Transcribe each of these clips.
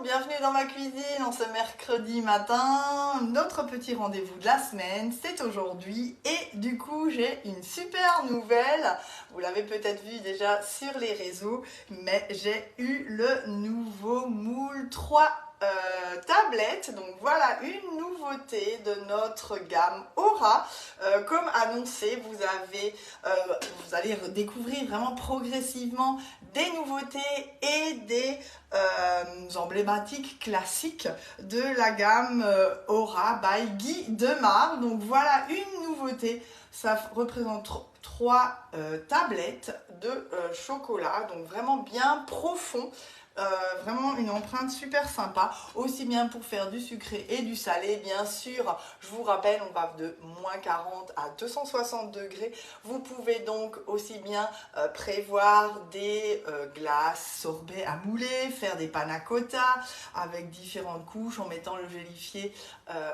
monde, bienvenue dans ma cuisine en ce mercredi matin. Notre petit rendez-vous de la semaine, c'est aujourd'hui et du coup j'ai une super nouvelle. Vous l'avez peut-être vu déjà sur les réseaux, mais j'ai eu le nouveau moule 3 tablette. Donc voilà une nouveauté de notre gamme Aura. Comme annoncé, vous allez découvrir vraiment progressivement des nouveautés et des emblématiques classiques de la gamme Aura by Guy Demar. Donc voilà une nouveauté. Ça représente trois tablettes de chocolat, donc vraiment bien profond. Vraiment une empreinte super sympa, aussi bien pour faire du sucré et du salé. Bien sûr, je vous rappelle, on va de moins 40 à 260 degrés. Vous pouvez donc aussi bien prévoir des glaces, sorbets à mouler, faire des panna cotta avec différentes couches en mettant le gélifié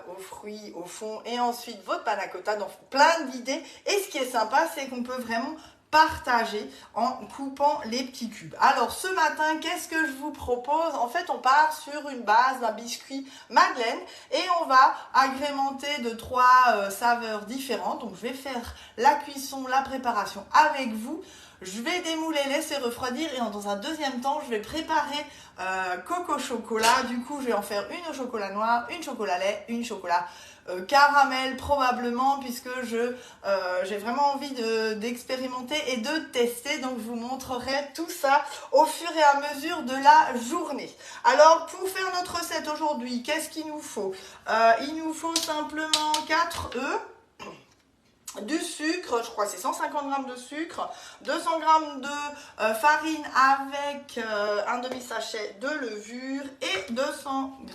aux fruits au fond et ensuite votre panna cotta. Donc plein d'idées. Et ce qui est sympa, c'est qu'on peut vraiment partager en coupant les petits cubes. Alors ce matin, qu'est-ce que je vous propose? En fait, on part sur une base d'un biscuit Madeleine et on va agrémenter de trois saveurs différentes. Donc je vais faire la cuisson, la préparation avec vous. Je vais démouler, laisser refroidir et dans un deuxième temps, je vais préparer coco chocolat. Du coup, je vais en faire une au chocolat noir, une chocolat lait, une chocolat caramel probablement, puisque j'ai vraiment envie d'expérimenter et de tester. Donc je vous montrerai tout ça au fur et à mesure de la journée. Alors pour faire notre recette aujourd'hui, qu'est-ce qu'il nous faut? Il nous faut simplement 4 œufs, du sucre, je crois que c'est 150 g de sucre, 200 g de farine avec un demi-sachet de levure et 200 g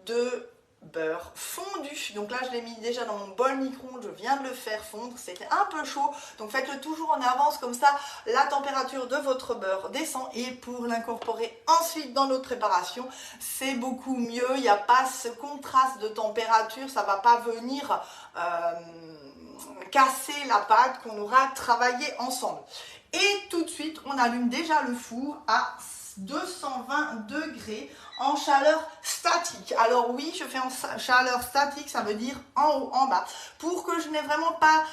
de beurre fondu. Donc là je l'ai mis déjà dans mon bol micro-ondes, je viens de le faire fondre, c'était un peu chaud, donc faites-le toujours en avance, comme ça la température de votre beurre descend. Et pour l'incorporer ensuite dans notre préparation, c'est beaucoup mieux, il n'y a pas ce contraste de température, ça va pas venir casser la pâte qu'on aura travaillé ensemble. Et tout de suite on allume déjà le four à 220 degrés en chaleur statique. Alors oui, je fais en chaleur statique, ça veut dire en haut, en bas, pour que je n'ai vraiment pas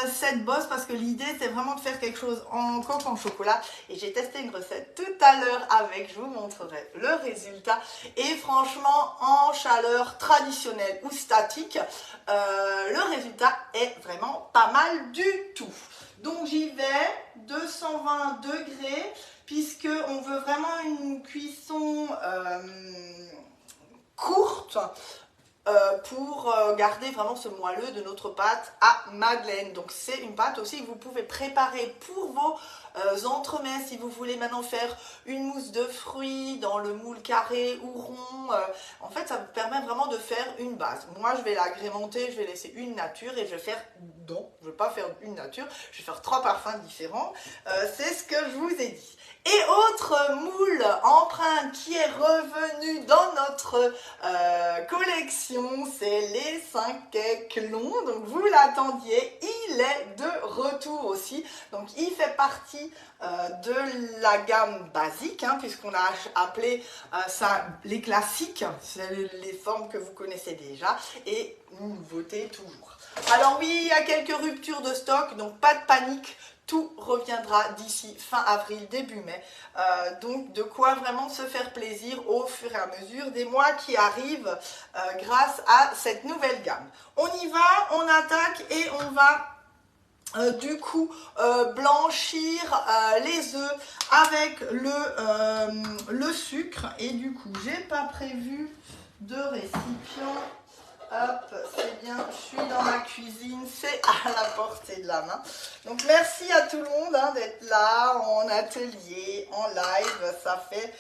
cette bosse, parce que l'idée c'est vraiment de faire quelque chose en coque en chocolat. Et j'ai testé une recette tout à l'heure avec, je vous montrerai le résultat. Et franchement, en chaleur traditionnelle ou statique, le résultat est vraiment pas mal du tout. Donc j'y vais, 220 degrés, puisque on veut vraiment une cuisson courte pour garder vraiment ce moelleux de notre pâte à Madeleine. Donc c'est une pâte aussi que vous pouvez préparer pour vos entremets. Si vous voulez maintenant faire une mousse de fruits dans le moule carré ou rond, en fait ça vous permet vraiment de faire une base. Moi je vais l'agrémenter, je vais laisser une nature et je vais faire, non, je ne vais pas faire une nature, je vais faire 3 parfums différents. C'est ce que je vous ai dit. Et autre moule empreinte qui est revenu dans notre collection, c'est les 5 cakes longs. Donc vous l'attendiez, il est de retour aussi. Donc il fait partie de la gamme basique, hein, puisqu'on a appelé ça les classiques. C'est les formes que vous connaissez déjà et une nouveauté toujours. Alors oui, il y a quelques ruptures de stock, donc pas de panique. Tout reviendra d'ici fin avril, début mai. Donc de quoi vraiment se faire plaisir au fur et à mesure des mois qui arrivent grâce à cette nouvelle gamme. On y va, on attaque et on va du coup blanchir les œufs avec le sucre. Et du coup, j'ai pas prévu de récipient. Hop, c'est bien, je suis dans ma cuisine, c'est à la portée de la main. Donc merci à tout le monde hein, d'être là, en atelier, en live, ça fait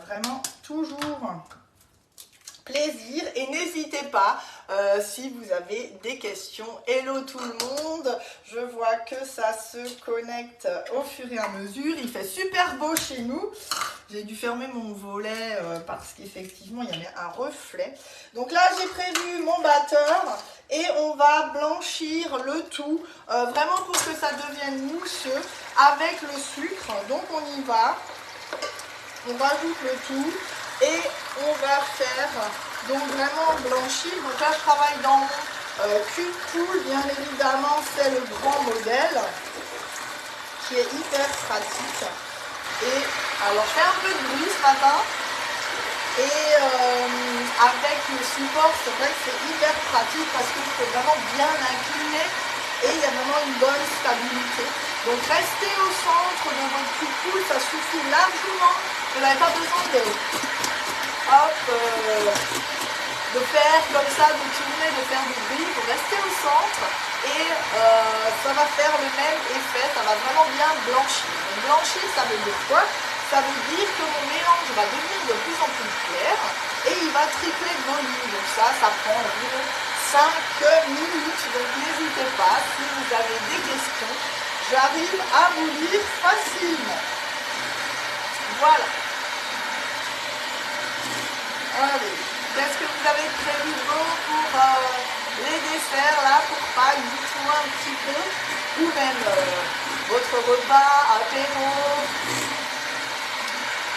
vraiment toujours plaisir. Et n'hésitez pas si vous avez des questions. Hello tout le monde, je vois que ça se connecte au fur et à mesure. Il fait super beau chez nous. J'ai dû fermer mon volet parce qu'effectivement il y avait un reflet. Donc là j'ai prévu mon batteur et on va blanchir le tout vraiment pour que ça devienne mousseux avec le sucre. Donc on y va, on rajoute le tout. Et on va faire donc vraiment blanchir. Donc là je travaille dans mon cul poule, bien évidemment c'est le grand modèle qui est hyper pratique. Et alors je fais un peu de bruit ce matin. Et avec le support, c'est vrai que c'est hyper pratique parce que je peux vraiment bien incliner et il y a vraiment une bonne stabilité. Donc restez au centre de votre cul-poule, ça suffit largement. Vous n'avez pas besoin de, de faire comme ça, de tourner, de faire du bruit. Vous restez au centre et ça va faire le même effet, ça va vraiment bien blanchir. Donc blanchir, ça veut dire quoi? Ça veut dire que mon mélange va devenir de plus en plus clair et il va tripler de volume. Donc ça prend environ 5 minutes. Donc n'hésitez pas, si vous avez des questions, j'arrive à vous lire facilement. Voilà. Allez, qu'est-ce que vous avez prévu pour les desserts là, pour Pâques? Dites-moi un petit peu. Ou même votre repas, apéro,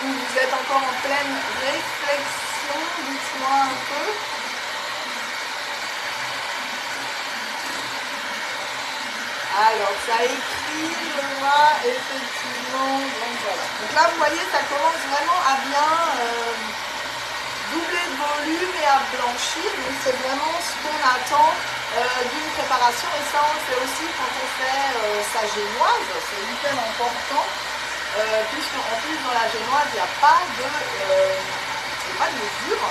ou vous êtes encore en pleine réflexion, dites-moi un peu. Alors, ça écrit, je vois, effectivement, donc voilà. Donc là, vous voyez, ça commence vraiment à bien doubler de volume et à blanchir. Donc c'est vraiment ce qu'on attend d'une préparation. Et ça, on le fait aussi quand on fait sa génoise. C'est hyper important. Puisqu'en plus dans la génoise il n'y a pas de mesure,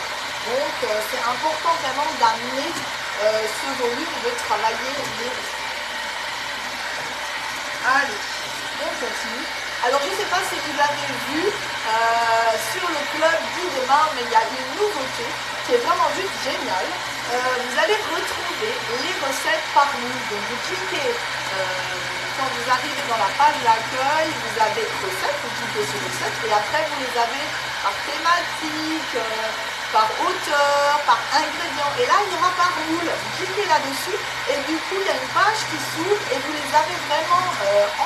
donc c'est important vraiment d'amener ce volume et de travailler les risques. Allez, on continue. Alors je ne sais pas si vous avez vu sur le club d'Idemar, mais il y a une nouveauté qui est vraiment juste géniale. Vous allez retrouver les recettes par moule. Donc vous cliquez quand vous arrivez dans la page d'accueil, vous avez recettes, vous cliquez sur recettes et après vous les avez par thématique, par auteur, par ingrédient. Et là il y aura par moule. Vous cliquez là-dessus et du coup il y a une page qui s'ouvre et vous les avez vraiment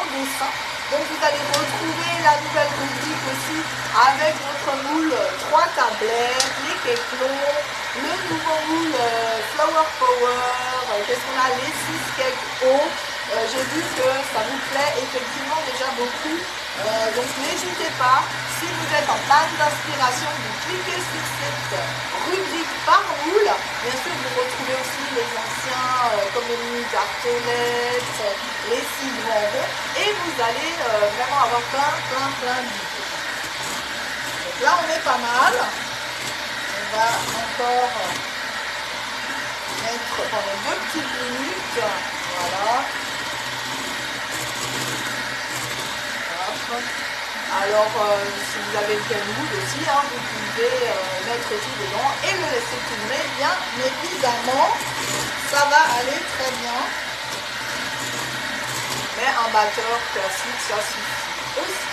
en dessin. Donc vous allez retrouver la nouvelle rubrique aussi avec votre moule 3 tablettes, les cakes longs, le nouveau moule Flower Power, qu'est-ce qu'on a, les 6 cakes hauts. J'ai vu que ça vous plaît effectivement déjà beaucoup. Donc n'hésitez pas, si vous êtes en panne d'inspiration, vous cliquez sur cette rubrique par moule. Bien sûr, vous retrouvez aussi les anciens comme les mini tartelettes, les 6 grands ronds, et vous allez vraiment avoir plein d'idées. Donc là, on est pas mal. On va encore mettre pendant 2 petites minutes. Voilà. Alors, si vous avez le moule aussi, vous pouvez mettre tout dedans et le laisser tourner, bien évidemment. Ça va aller très bien. Mais un batteur classique, ça suffit aussi.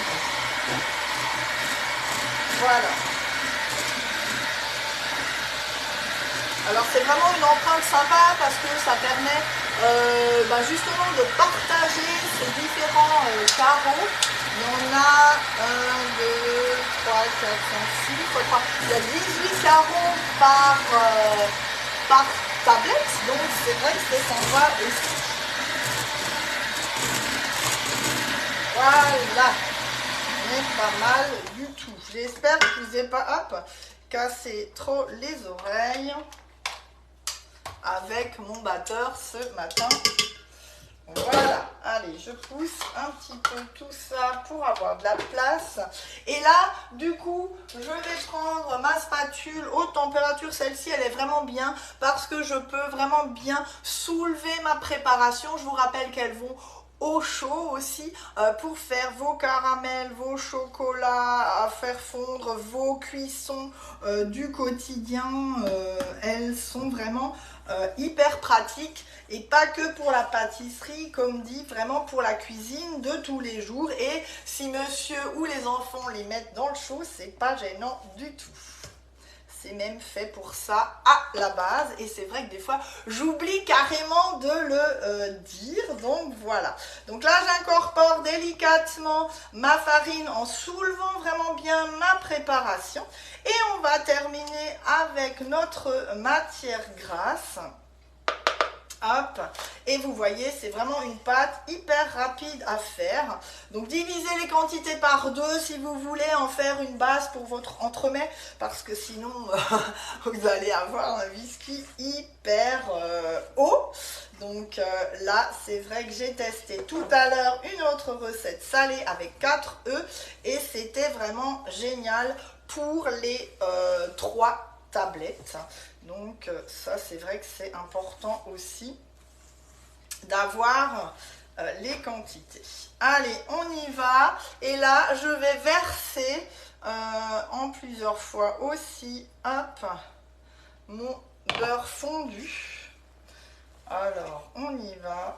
Voilà. Alors c'est vraiment une empreinte sympa parce que ça permet justement de partager ces différents carreaux. Il y en a 1, 2, 3, 4, 5, 6, il y a 18 carreaux par tablette, donc c'est vrai que c'est sympa aussi. Voilà, on est pas mal du tout. J'espère que je vous ai pas cassé trop les oreilles avec mon batteur ce matin. Voilà, allez, je pousse un petit peu tout ça pour avoir de la place. Et là, du coup, je vais prendre ma spatule haute température. Celle-ci, elle est vraiment bien parce que je peux vraiment bien soulever ma préparation. Je vous rappelle qu'elles vont au chaud aussi pour faire vos caramels, vos chocolats, à faire fondre vos cuissons du quotidien. Elles sont vraiment hyper pratiques et pas que pour la pâtisserie, comme dit, vraiment pour la cuisine de tous les jours. Et si monsieur ou les enfants les mettent dans le chaud, c'est pas gênant du tout. c'est même fait pour ça à la base. Et c'est vrai que des fois, j'oublie carrément de le dire. Donc voilà. Donc là, j'incorpore délicatement ma farine en soulevant vraiment bien ma préparation. Et on va terminer avec notre matière grasse. Hop, et vous voyez, c'est vraiment une pâte hyper rapide à faire. Donc divisez les quantités par deux si vous voulez en faire une base pour votre entremets, parce que sinon vous allez avoir un whisky hyper haut. Donc là, c'est vrai que j'ai testé tout à l'heure une autre recette salée avec 4 œufs et c'était vraiment génial pour les 3 tablettes. Donc ça, c'est vrai que c'est important aussi d'avoir les quantités. Allez, on y va. Et là, je vais verser en plusieurs fois aussi, hop, mon beurre fondu. Alors, on y va.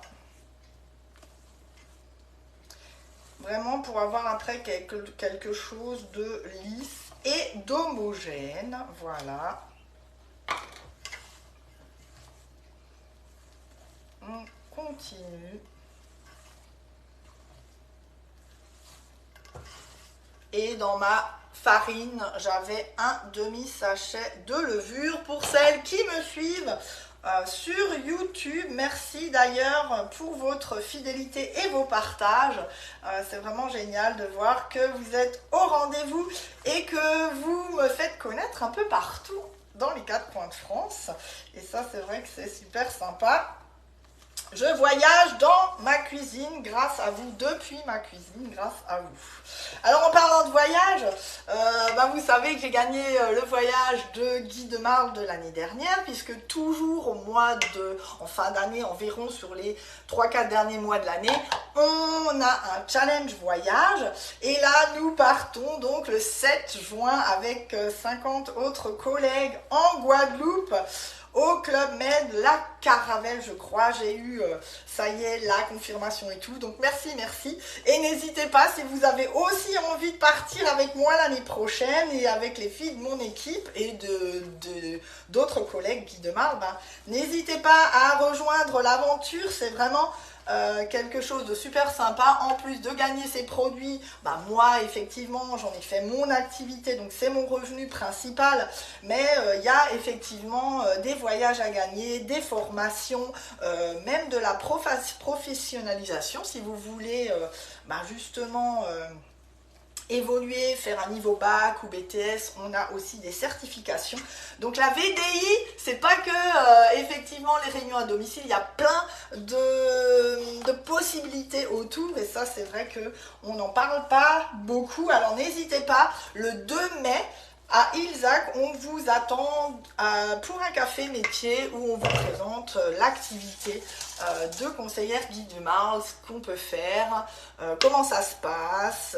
Vraiment pour avoir après quelque chose de lisse et d'homogène. Voilà. On continue. Et dans ma farine, j'avais un demi-sachet de levure. Pour celles qui me suivent sur YouTube, merci d'ailleurs pour votre fidélité et vos partages. C'est vraiment génial de voir que vous êtes au rendez-vous et que vous me faites connaître un peu partout dans les 4 coins de France. Et ça, c'est vrai que c'est super sympa. Je voyage dans ma cuisine grâce à vous, depuis ma cuisine grâce à vous. Alors en parlant de voyage, vous savez que j'ai gagné le voyage de Guy de Marle de l'année dernière, puisque toujours en fin d'année, environ sur les 3-4 derniers mois de l'année, on a un challenge voyage. Et là, nous partons donc le 7 juin avec 50 autres collègues en Guadeloupe, au Club Med, la Caravelle, je crois. J'ai eu, ça y est, la confirmation et tout. Donc merci. Et n'hésitez pas, si vous avez aussi envie de partir avec moi l'année prochaine et avec les filles de mon équipe et d'autres collègues Guy de Marle, n'hésitez pas à rejoindre l'aventure. C'est vraiment quelque chose de super sympa. En plus de gagner ces produits, moi effectivement j'en ai fait mon activité, donc c'est mon revenu principal, mais il y a effectivement des voyages à gagner, des formations, même de la professionnalisation si vous voulez justement évoluer, faire un niveau bac ou BTS. On a aussi des certifications. Donc la VDI, c'est pas que effectivement les réunions à domicile, il y a plein de possibilités autour, et ça c'est vrai que on n'en parle pas beaucoup. Alors n'hésitez pas, le 2 mai à Ilzac, on vous attend pour un café métier où on vous présente l'activité de conseillère Guy de Marle, ce qu'on peut faire, comment ça se passe.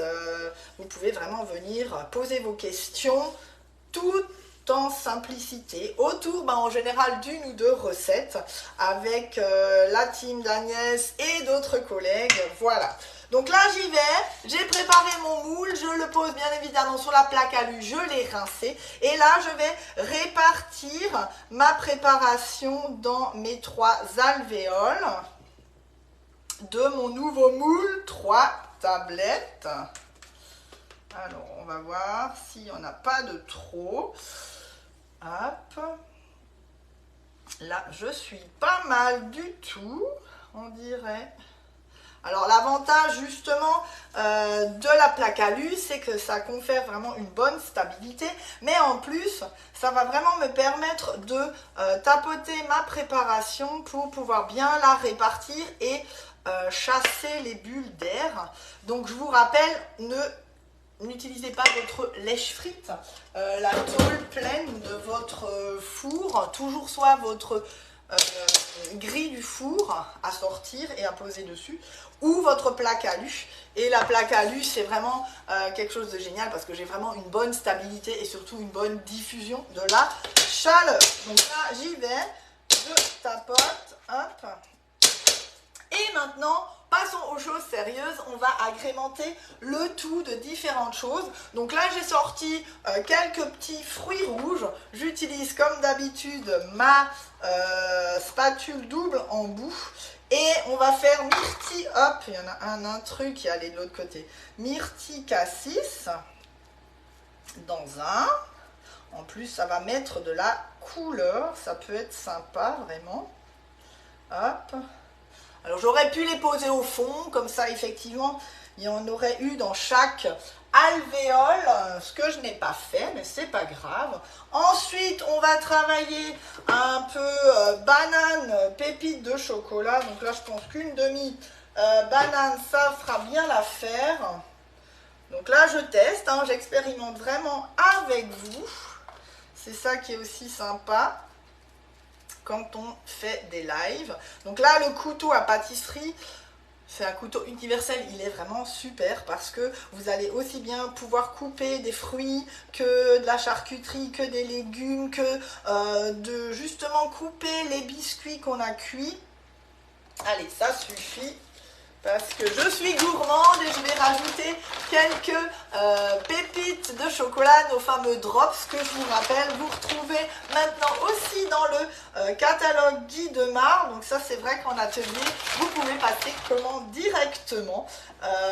Vous pouvez vraiment venir poser vos questions tout en simplicité, autour en général d'une ou deux recettes avec la team d'Agnès et d'autres collègues. Voilà. Donc là j'y vais, j'ai préparé mon moule, je le pose bien évidemment sur la plaque à alu, je l'ai rincé et là je vais répartir ma préparation dans mes 3 alvéoles de mon nouveau moule, 3 tablettes. Alors on va voir s'il n'y en a pas de trop. Hop. Là je suis pas mal du tout, on dirait. Alors l'avantage justement de la plaque à alu, c'est que ça confère vraiment une bonne stabilité, mais en plus ça va vraiment me permettre de tapoter ma préparation pour pouvoir bien la répartir et chasser les bulles d'air. Donc je vous rappelle, n'utilisez pas votre lèche-frite, la tôle pleine de votre four, toujours soit votre grille du four à sortir et à poser dessus, ou votre plaque à alu. Et la plaque à alu, c'est vraiment quelque chose de génial parce que j'ai vraiment une bonne stabilité et surtout une bonne diffusion de la chaleur. Donc là, j'y vais, je tapote, hop. Et maintenant, Passons aux choses sérieuses, on va agrémenter le tout de différentes choses. Donc là j'ai sorti quelques petits fruits rouges. J'utilise comme d'habitude ma spatule double embout. Et on va faire myrtille, hop, il y en a un truc qui est allé de l'autre côté. Myrtille cassis dans un. En plus ça va mettre de la couleur, ça peut être sympa vraiment. Hop. Alors j'aurais pu les poser au fond, comme ça effectivement il y en aurait eu dans chaque alvéole, ce que je n'ai pas fait, mais c'est pas grave. Ensuite on va travailler un peu banane, pépite de chocolat, donc là je pense qu'une demi banane ça fera bien l'affaire. Donc là je teste, hein, j'expérimente vraiment avec vous, c'est ça qui est aussi sympa quand on fait des lives. Donc là le couteau à pâtisserie, c'est un couteau universel, il est vraiment super parce que vous allez aussi bien pouvoir couper des fruits que de la charcuterie, que des légumes, que de justement couper les biscuits qu'on a cuits. Allez, ça suffit parce que je suis gourmande et je vais rajouter quelques pépites de chocolat, nos fameux drops que je vous rappelle, vous retrouvez maintenant aussi dans le catalogue Guy Demar. Donc ça c'est vrai qu'en atelier, vous pouvez passer commande directement.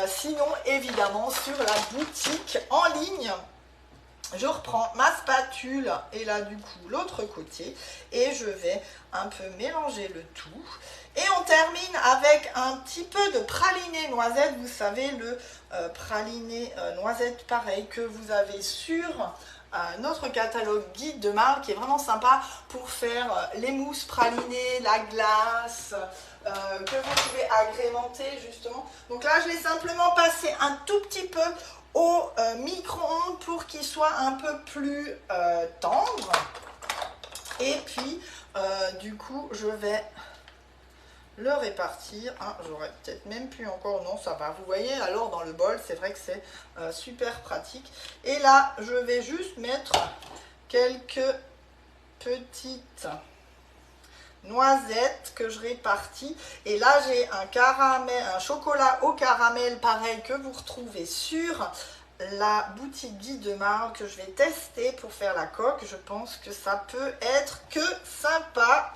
Sinon évidemment sur la boutique en ligne. Je reprends ma spatule et là du coup l'autre côté et je vais un peu mélanger le tout. Et on termine avec un petit peu de praliné noisette. Vous savez le praliné noisette pareil que vous avez sur notre catalogue Guide de Marc qui est vraiment sympa pour faire les mousses pralinées, la glace que vous pouvez agrémenter justement. Donc là je vais simplement passer un tout petit peu au micro-ondes pour qu'il soit un peu plus tendre. Et puis du coup je vais le répartir. Ah, j'aurais peut-être même plus encore, non ça va, vous voyez alors dans le bol c'est vrai que c'est super pratique. Et là je vais juste mettre quelques petites noisettes que je répartis et là j'ai un chocolat au caramel pareil que vous retrouvez sur la boutique Guy Demar que je vais tester pour faire la coque. Je pense que ça peut être que sympa.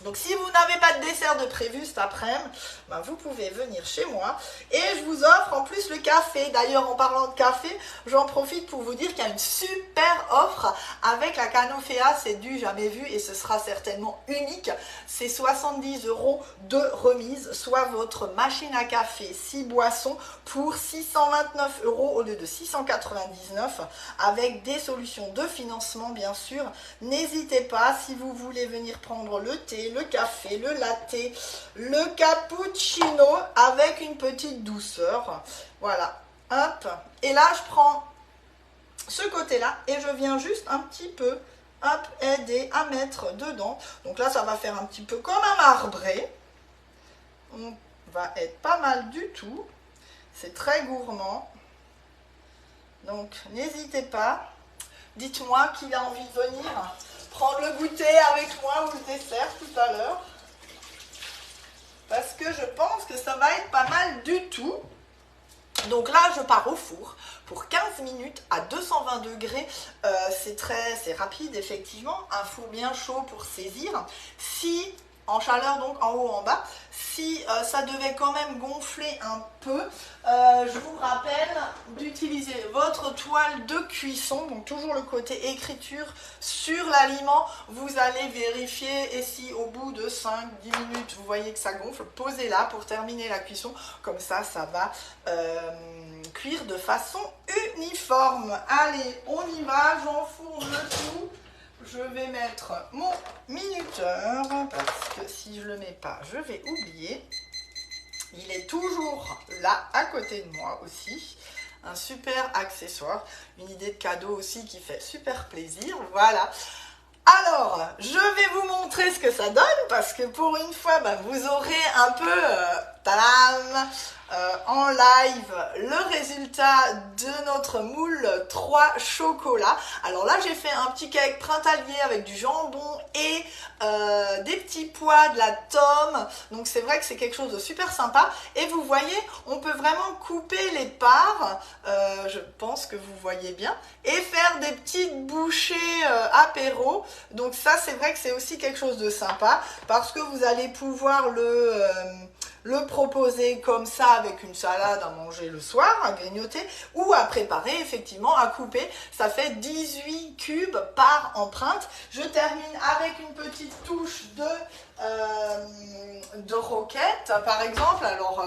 Donc si vous n'avez pas de dessert de prévu cet après-midi, ben vous pouvez venir chez moi et je vous offre en plus le café. D'ailleurs en parlant de café, j'en profite pour vous dire qu'il y a une super offre avec la Canofea, c'est du jamais vu et ce sera certainement unique. C'est 70 € de remise, soit votre machine à café 6 boissons pour 629 € au lieu de 699 avec des solutions de financement bien sûr. N'hésitez pas si vous voulez venir prendre le thé, le café, le latte, le cappuccino avec une petite douceur. Voilà, hop. Et là, je prends ce côté-là et je viens juste un petit peu, hop, aider à mettre dedans. Donc là, ça va faire un petit peu comme un marbré. On va être pas mal du tout. C'est très gourmand. Donc, n'hésitez pas. Dites-moi qui a envie de venir prendre le goûter avec moi ou le dessert tout à l'heure. Parce que je pense que ça va être pas mal du tout. Donc là, je pars au four pour 15 minutes à 220 degrés. C'est rapide, effectivement. Un four bien chaud pour saisir. Si, en chaleur, donc en haut, en bas, si ça devait quand même gonfler un peu, je vous rappelle d'utiliser votre toile de cuisson. Donc toujours le côté écriture sur l'aliment. Vous allez vérifier et si au bout de 5-10 minutes, vous voyez que ça gonfle, posez-la pour terminer la cuisson. Comme ça, ça va cuire de façon uniforme. Allez, on y va, j'enfourne le tout. Je vais mettre mon minuteur parce que si je ne le mets pas, je vais oublier. Il est toujours là à côté de moi aussi. Un super accessoire. Une idée de cadeau aussi qui fait super plaisir. Voilà. Alors, je vais vous montrer ce que ça donne parce que pour une fois, vous aurez un peu tadam, en live le résultat de notre moule 3 chocolats. Alors là j'ai fait un petit cake printanier avec du jambon et des petits pois, de la tome, donc c'est vrai que c'est quelque chose de super sympa. Et vous voyez, on peut vraiment couper les parts, je pense que vous voyez bien, et faire des petites bouchées apéro. Donc ça c'est vrai que c'est aussi quelque chose de sympa, parce que vous allez pouvoir le proposer comme ça avec une salade à manger le soir, à grignoter, ou à préparer, effectivement, à couper. Ça fait 18 cubes par empreinte. Je termine avec une petite touche de roquette, par exemple. Alors,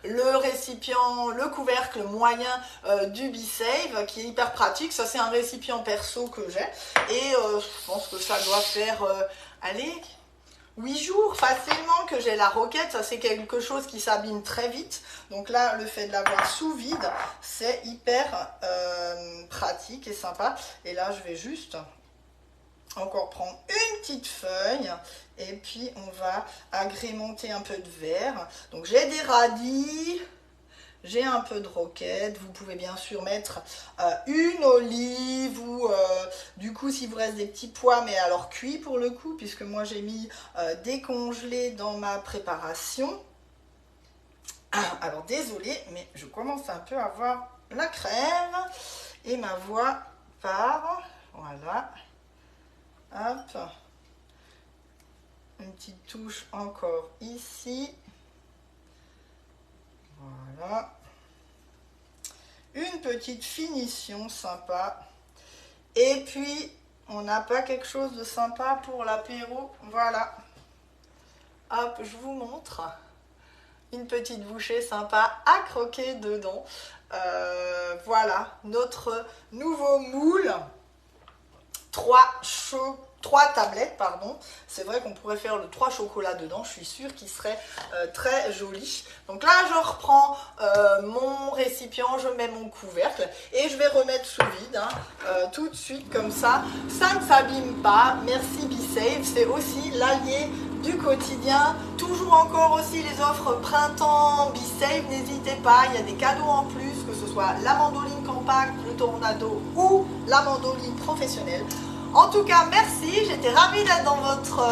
le récipient, le couvercle moyen du B-Save, qui est hyper pratique. Ça, c'est un récipient perso que j'ai. Et je pense que ça doit faire, allez, 8 jours facilement que j'ai la roquette. Ça c'est quelque chose qui s'abîme très vite, donc là le fait de l'avoir sous vide c'est hyper pratique et sympa. Et là je vais juste encore prendre une petite feuille et puis on va agrémenter un peu de verre. Donc j'ai des radis, j'ai un peu de roquette, vous pouvez bien sûr mettre une olive ou du coup s'il vous reste des petits pois, mais alors cuits pour le coup, puisque moi j'ai mis décongelé dans ma préparation. Alors désolé, mais je commence un peu à avoir la crève et ma voix part. Voilà. Hop. Une petite touche encore ici. Voilà. Une petite finition sympa. Et puis, on n'a pas quelque chose de sympa pour l'apéro. Voilà. Hop, je vous montre. Une petite bouchée sympa à croquer dedans. Voilà, notre nouveau moule. 3 tablettes, pardon. C'est vrai qu'on pourrait faire le 3 chocolats dedans, je suis sûre qu'il serait très joli. Donc là, je reprends mon récipient, je mets mon couvercle et je vais remettre sous vide tout de suite comme ça. Ça ne s'abîme pas. Merci B-Save, c'est aussi l'allié du quotidien. Toujours encore aussi les offres printemps B-Save, n'hésitez pas, il y a des cadeaux en plus, que ce soit la mandoline compact, le tornado ou la mandoline professionnelle. En tout cas, merci, j'étais ravie d'être dans votre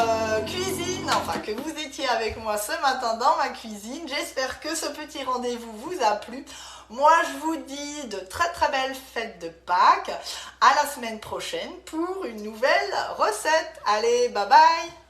cuisine, enfin que vous étiez avec moi ce matin dans ma cuisine. J'espère que ce petit rendez-vous vous a plu. Moi, je vous dis de très très belles fêtes de Pâques. À la semaine prochaine pour une nouvelle recette. Allez, bye bye!